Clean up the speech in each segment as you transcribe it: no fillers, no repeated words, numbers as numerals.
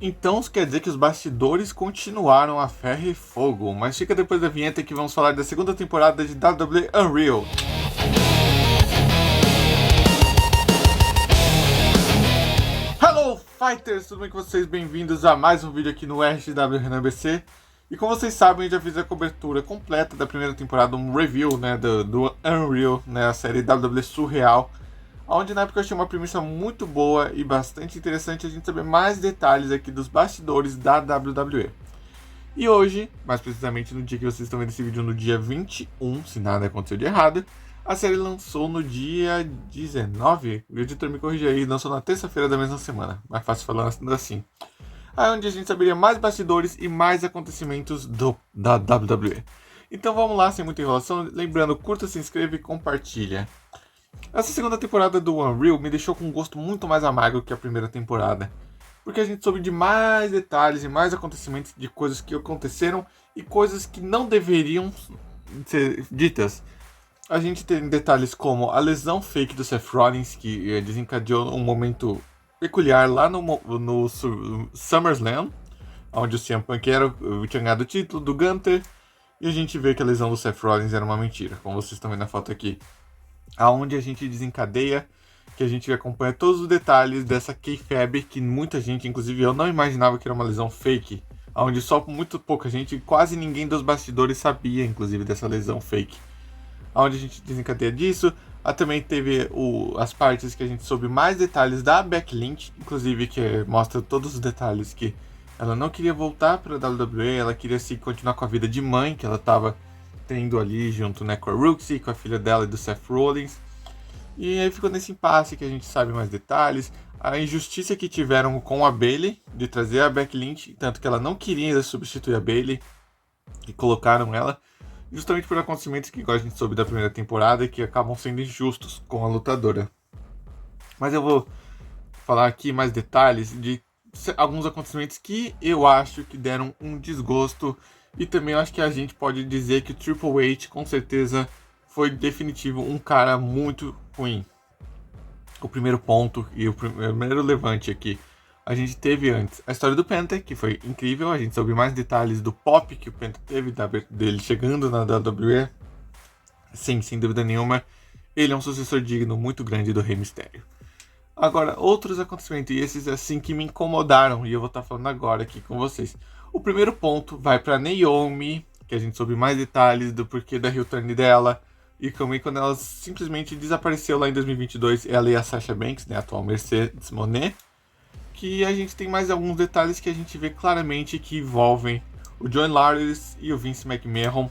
Então isso quer dizer que os bastidores continuaram a ferro e fogo, mas fica depois da vinheta que vamos falar da segunda temporada de WWE Unreal. Hello Fighters, tudo bem com vocês? Bem-vindos a mais um vídeo aqui no RXW Renan BC. E como vocês sabem, eu já fiz a cobertura completa da primeira temporada, um review do Unreal, a série WWE Surreal, onde na época eu achei uma premissa muito boa e bastante interessante a gente saber mais detalhes aqui dos bastidores da WWE. E hoje, mais precisamente no dia que vocês estão vendo esse vídeo, no dia 21, se nada aconteceu de errado, a série lançou no dia 19, o editor me corrige aí, lançou na terça-feira da mesma semana, mais fácil falando assim. Aí onde a gente saberia mais bastidores e mais acontecimentos da WWE. Então vamos lá, sem muita enrolação, lembrando, curta, se inscreva e compartilha. Essa segunda temporada do Unreal me deixou com um gosto muito mais amargo que a primeira temporada, porque a gente soube de mais detalhes e mais acontecimentos de coisas que aconteceram e coisas que não deveriam ser ditas. A gente tem detalhes como a lesão fake do Seth Rollins, que desencadeou um momento peculiar lá no SummerSlam, onde o CM Punk tinha ganhado o título do Gunther, e a gente vê que a lesão do Seth Rollins era uma mentira, como vocês estão vendo na foto aqui. Aonde a gente desencadeia, que a gente acompanha todos os detalhes dessa kayfabe que muita gente, inclusive eu, não imaginava que era uma lesão fake, onde só muito pouca gente, quase ninguém dos bastidores sabia, inclusive, dessa lesão fake. Onde a gente desencadeia disso, também teve as partes que a gente soube mais detalhes da Becky Lynch, inclusive que mostra todos os detalhes que ela não queria voltar para a WWE, ela queria continuar com a vida de mãe que ela estava tendo ali junto, com a Roxy, com a filha dela e do Seth Rollins. E aí ficou nesse impasse que a gente sabe mais detalhes. A injustiça que tiveram com a Bayley, de trazer a Becky Lynch, tanto que ela não queria substituir a Bayley, e colocaram ela, justamente por acontecimentos que, igual a gente soube da primeira temporada, que acabam sendo injustos com a lutadora. Mas eu vou falar aqui mais detalhes de alguns acontecimentos que eu acho que deram um desgosto. E também eu acho que a gente pode dizer que o Triple H, com certeza, foi definitivo um cara muito ruim. O primeiro ponto e o primeiro levante aqui. A gente teve antes a história do Penta, que foi incrível. A gente soube mais detalhes do pop que o Penta teve, dele chegando na WWE. Sim, sem dúvida nenhuma, ele é um sucessor digno muito grande do Rey Mysterio. Agora, outros acontecimentos, e esses assim que me incomodaram, e eu vou estar falando agora aqui com vocês. O primeiro ponto vai para Naomi, que a gente soube mais detalhes do porquê da heel turn dela, e também quando ela simplesmente desapareceu lá em 2022, ela e a Sasha Banks, a atual Mercedes Moné, que a gente tem mais alguns detalhes que a gente vê claramente que envolvem o John Lauris e o Vince McMahon,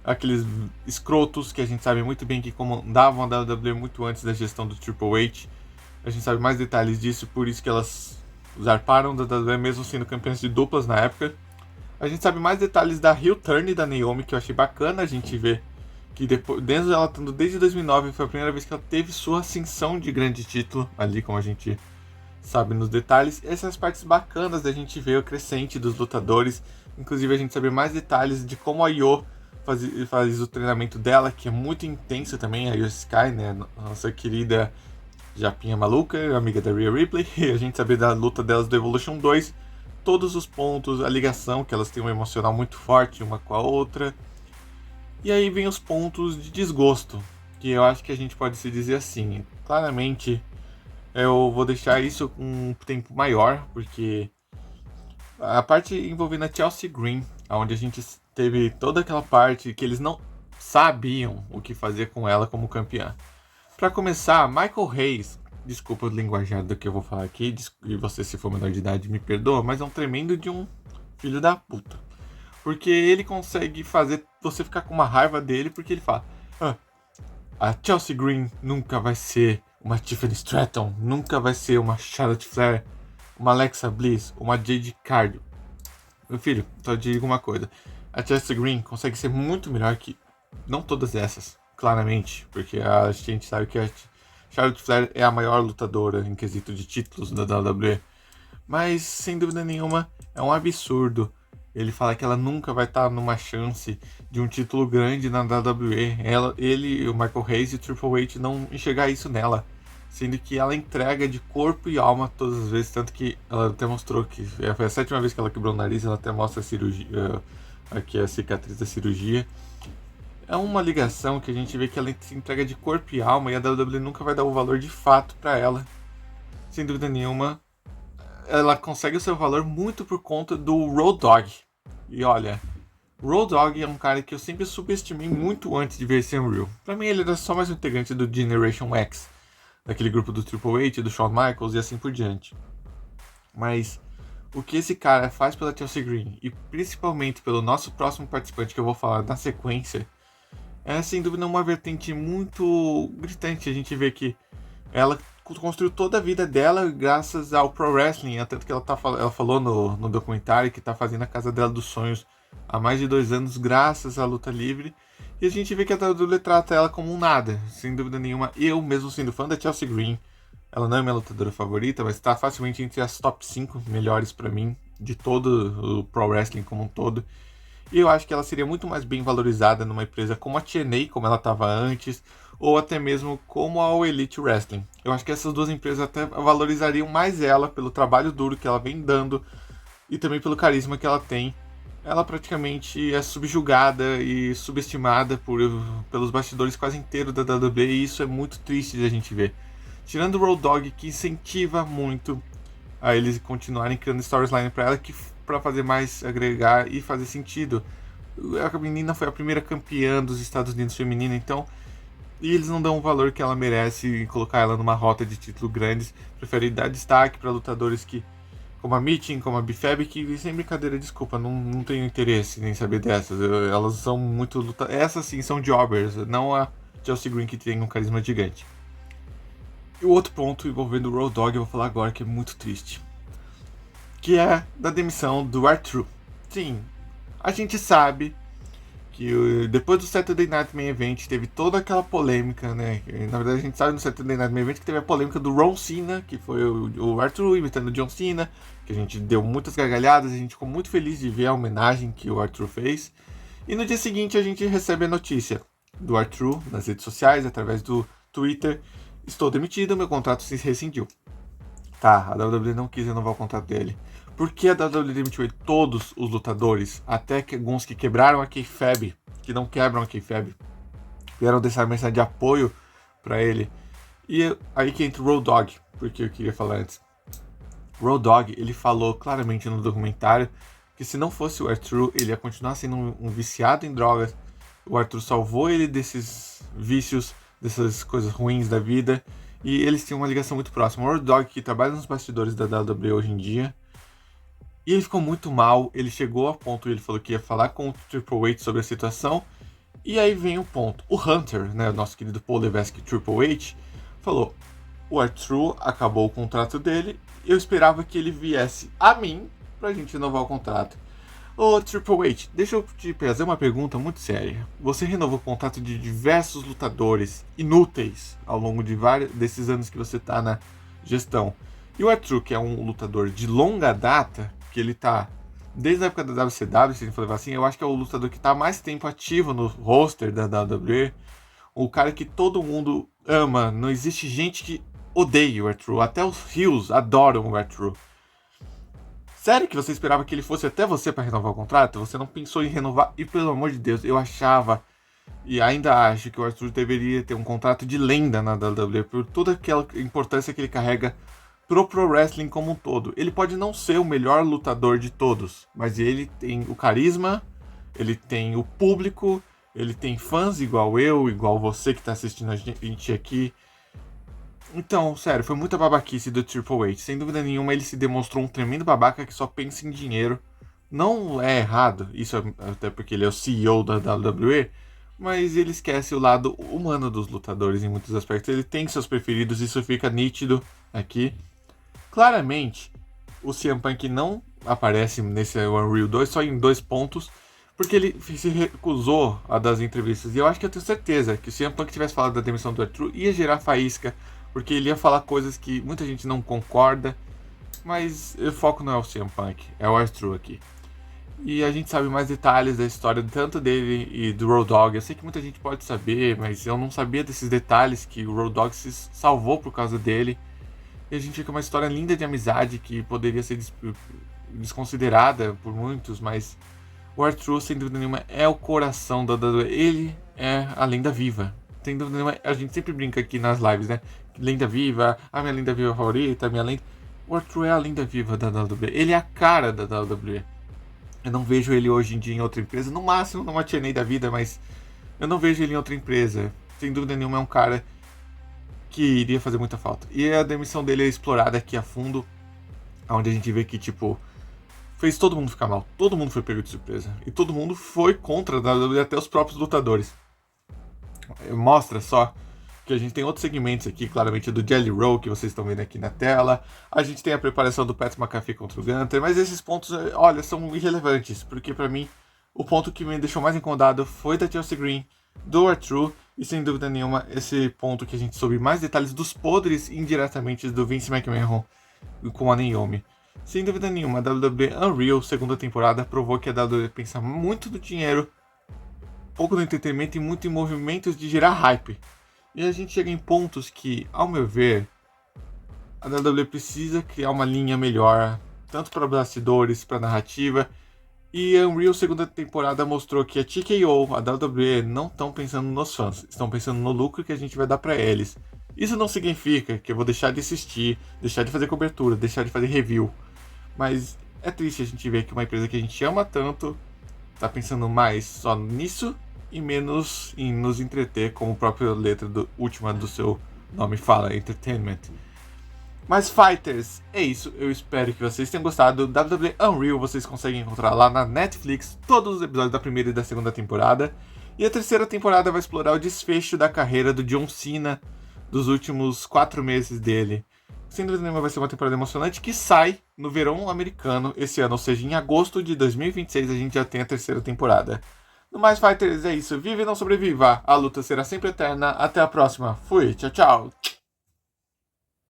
aqueles escrotos que a gente sabe muito bem que comandavam a WWE muito antes da gestão do Triple H. A gente sabe mais detalhes disso, por isso que elas zarparam da WWE mesmo sendo campeãs de duplas na época. A gente sabe mais detalhes da heel turn da Naomi, que eu achei bacana a gente ver que depois, desde ela estando desde 2009, foi a primeira vez que ela teve sua ascensão de grande título, ali como a gente sabe nos detalhes. Essas partes bacanas da gente ver o crescente dos lutadores, inclusive a gente saber mais detalhes de como a Io faz o treinamento dela, que é muito intenso também, a Io Sky, nossa querida Japinha maluca, amiga da Rhea Ripley, e a gente saber da luta delas do Evolution 2, todos os pontos, a ligação, que elas têm um emocional muito forte uma com a outra. E aí vem os pontos de desgosto, que eu acho que a gente pode se dizer assim. Claramente, eu vou deixar isso um tempo maior, porque a parte envolvendo a Chelsea Green, onde a gente teve toda aquela parte que eles não sabiam o que fazer com ela como campeã. Para começar, Michael Hayes, desculpa o linguajar do que eu vou falar aqui, e você, se for menor de idade, me perdoa, mas é um tremendo de um filho da puta. Porque ele consegue fazer você ficar com uma raiva dele, porque ele fala: a Chelsea Green nunca vai ser uma Tiffany Stratton, nunca vai ser uma Charlotte Flair, uma Alexa Bliss, uma Jade Cargill. Meu filho, só te digo uma coisa: a Chelsea Green consegue ser muito melhor que não todas essas, claramente, porque a gente sabe que a Charlotte Flair é a maior lutadora em quesito de títulos da WWE. Mas, sem dúvida nenhuma, é um absurdo ele falar que ela nunca vai estar numa chance de um título grande na WWE. Ele, o Michael Hayes e o Triple H não enxergar isso nela. sendo que ela entrega de corpo e alma todas as vezes, tanto que ela até mostrou que foi a 7ª vez que ela quebrou o nariz, ela até mostra a cirurgia, aqui a cicatriz da cirurgia. É uma ligação que a gente vê que ela se entrega de corpo e alma, e a WWE nunca vai dar o valor de fato para ela. Sem dúvida nenhuma, ela consegue o seu valor muito por conta do Road Dogg. E olha, Road Dogg é um cara que eu sempre subestimei muito antes de ver esse Unreal. Pra mim ele era só mais um integrante do Generation X, daquele grupo do Triple H, do Shawn Michaels e assim por diante. Mas o que esse cara faz pela Chelsea Green, e principalmente pelo nosso próximo participante que eu vou falar na sequência, é sem dúvida uma vertente muito gritante. A gente vê que ela construiu toda a vida dela graças ao Pro Wrestling, tanto que ela falou no documentário que tá fazendo a casa dela dos sonhos há mais de 2 anos graças à luta livre, e a gente vê que a WWE trata ela como um nada, sem dúvida nenhuma. Eu mesmo sendo fã da Chelsea Green, ela não é minha lutadora favorita, mas está facilmente entre as top 5 melhores para mim de todo o Pro Wrestling como um todo. E eu acho que ela seria muito mais bem valorizada numa empresa como a TNA, como ela estava antes, ou até mesmo como a Elite Wrestling. Eu acho que essas duas empresas até valorizariam mais ela pelo trabalho duro que ela vem dando e também pelo carisma que ela tem. Ela praticamente é subjugada e subestimada pelos bastidores quase inteiros da WWE, e isso é muito triste de a gente ver. Tirando o Road Dogg, que incentiva muito a eles continuarem criando storyline para ela, que para fazer mais, agregar e fazer sentido. A menina foi a primeira campeã dos Estados Unidos feminina, então, e eles não dão o valor que ela merece e colocar ela numa rota de título grandes. Preferem dar destaque para lutadores que, como a Meeting, como a Bifeb, que sem brincadeira, desculpa, não tenho interesse nem saber dessas. Elas são muito essas sim são jobbers, não a Chelsea Green, que tem um carisma gigante. E o outro ponto envolvendo o Road Dogg eu vou falar agora, que é muito triste, que é da demissão do R-Truth. Sim, a gente sabe que depois do Saturday Night Main Event teve toda aquela polêmica, né? Na verdade a gente sabe no Saturday Night Main Event que teve a polêmica do Ron Cena, que foi o R-Truth imitando o John Cena, que a gente deu muitas gargalhadas, a gente ficou muito feliz de ver a homenagem que o R-Truth fez. E no dia seguinte a gente recebe a notícia do R-Truth nas redes sociais, através do Twitter: estou demitido, meu contrato se rescindiu. Tá, a WWE não quis renovar o contrato dele. Por que a WWE demitiu todos os lutadores? Até que alguns que quebraram a kayfabe, que não quebram a kayfabe, vieram deixar mensagem de apoio pra ele. E aí que entra o Road Dogg, porque eu queria falar antes. Road Dogg, ele falou claramente no documentário que se não fosse o R-Truth, ele ia continuar sendo um viciado em drogas. O R-Truth salvou ele desses vícios, dessas coisas ruins da vida, e eles tinham uma ligação muito próxima. O Road Dogg, que trabalha nos bastidores da WWE hoje em dia, e ele ficou muito mal. Ele chegou a ponto, ele falou que ia falar com o Triple H sobre a situação, e aí vem o ponto. O Hunter, né, o nosso querido Paul Levesque Triple H, falou: o R-Truth acabou o contrato dele, eu esperava que ele viesse a mim pra gente renovar o contrato. Ô Triple H, deixa eu te fazer uma pergunta muito séria. Você renovou o contrato de diversos lutadores inúteis ao longo de desses anos que você tá na gestão. E o R-Truth, que é um lutador de longa data, que ele tá desde a época da WCW, se a gente for levar assim, eu acho que é o lutador que tá mais tempo ativo no roster da WWE. O cara que todo mundo ama, não existe gente que odeia o R-Truth, até os heels adoram o R-Truth. Sério que você esperava que ele fosse até você para renovar o contrato? Você não pensou em renovar? E pelo amor de Deus, eu achava e ainda acho que o R-Truth deveria ter um contrato de lenda na WWE por toda aquela importância que ele carrega pro wrestling como um todo. Ele pode não ser o melhor lutador de todos, mas ele tem o carisma, ele tem o público, ele tem fãs igual eu, igual você que tá assistindo a gente aqui. Então, sério, foi muita babaquice do Triple H. Sem dúvida nenhuma, ele se demonstrou um tremendo babaca que só pensa em dinheiro. Não é errado, isso até porque ele é o CEO da WWE, mas ele esquece o lado humano dos lutadores em muitos aspectos. Ele tem seus preferidos, isso fica nítido aqui. Claramente, o CM Punk não aparece nesse Unreal 2 só em 2 pontos, porque ele se recusou a dar as entrevistas. E eu acho que eu tenho certeza que se o CM Punk tivesse falado da demissão do R-Truth, ia gerar faísca, porque ele ia falar coisas que muita gente não concorda, mas o foco não é o CM Punk, é o R-Truth aqui. E a gente sabe mais detalhes da história tanto dele e do Road Dogg. Eu sei que muita gente pode saber, mas eu não sabia desses detalhes, que o Road Dogg se salvou por causa dele. E a gente vê que é uma história linda de amizade que poderia ser desconsiderada por muitos, mas o R-Truth, sem dúvida nenhuma, é o coração da WWE. Ele é a lenda viva. Sem dúvida nenhuma, a gente sempre brinca aqui nas lives, né? Lenda viva, a minha lenda viva favorita, a minha lenda... O R-Truth é a lenda viva da WWE. Ele é a cara da WWE. Eu não vejo ele hoje em dia em outra empresa. No máximo numa TNA da vida, mas eu não vejo ele em outra empresa. Sem dúvida nenhuma, é um cara que iria fazer muita falta. E a demissão dele é explorada aqui a fundo, onde a gente vê que, tipo, fez todo mundo ficar mal. Todo mundo foi pego de surpresa. E todo mundo foi contra, até os próprios lutadores. Mostra só que a gente tem outros segmentos aqui, claramente do Jelly Roll, que vocês estão vendo aqui na tela. A gente tem a preparação do Pat McAfee contra o Gunther, mas esses pontos, olha, são irrelevantes, porque pra mim, o ponto que me deixou mais incomodado foi da Chelsea Green, do R-Truth, e sem dúvida nenhuma, esse ponto que a gente soube mais detalhes dos podres indiretamente do Vince McMahon com a Naomi. Sem dúvida nenhuma, a WWE Unreal, segunda temporada, provou que a WWE pensa muito no dinheiro, pouco no entretenimento e muito em movimentos de gerar hype. E a gente chega em pontos que, ao meu ver, a WWE precisa criar uma linha melhor, tanto para bastidores, para narrativa. E a Unreal segunda temporada mostrou que a TKO, a WWE, não estão pensando nos fãs, estão pensando no lucro que a gente vai dar para eles. Isso não significa que eu vou deixar de assistir, deixar de fazer cobertura, deixar de fazer review. Mas é triste a gente ver que uma empresa que a gente ama tanto está pensando mais só nisso e menos em nos entreter, como a própria letra última do seu nome fala, Entertainment. Mas Fighters, é isso, eu espero que vocês tenham gostado. WWE Unreal vocês conseguem encontrar lá na Netflix todos os episódios da primeira e da segunda temporada. E a terceira temporada vai explorar o desfecho da carreira do John Cena, dos últimos 4 meses dele. Sem dúvida nenhuma vai ser uma temporada emocionante que sai no verão americano esse ano, ou seja, em agosto de 2026 a gente já tem a terceira temporada. No mais, Fighters, é isso. Vive e não sobreviva. A luta será sempre eterna. Até a próxima. Fui. Tchau, tchau.